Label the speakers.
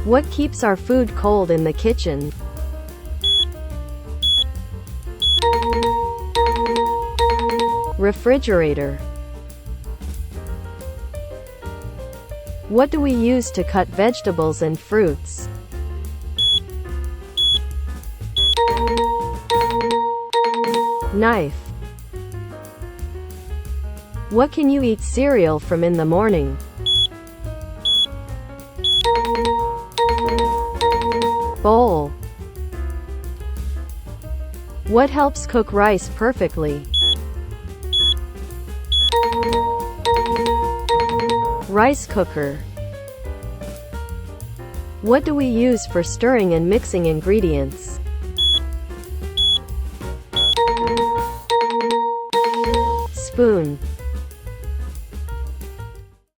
Speaker 1: What keeps our food cold in the kitchen? Refrigerator. What do we use to cut vegetables and fruits? Knife. What can you eat cereal from in the morning? Bowl. What helps cook rice perfectly? Rice cooker. What do we use for stirring and mixing ingredients? Spoon.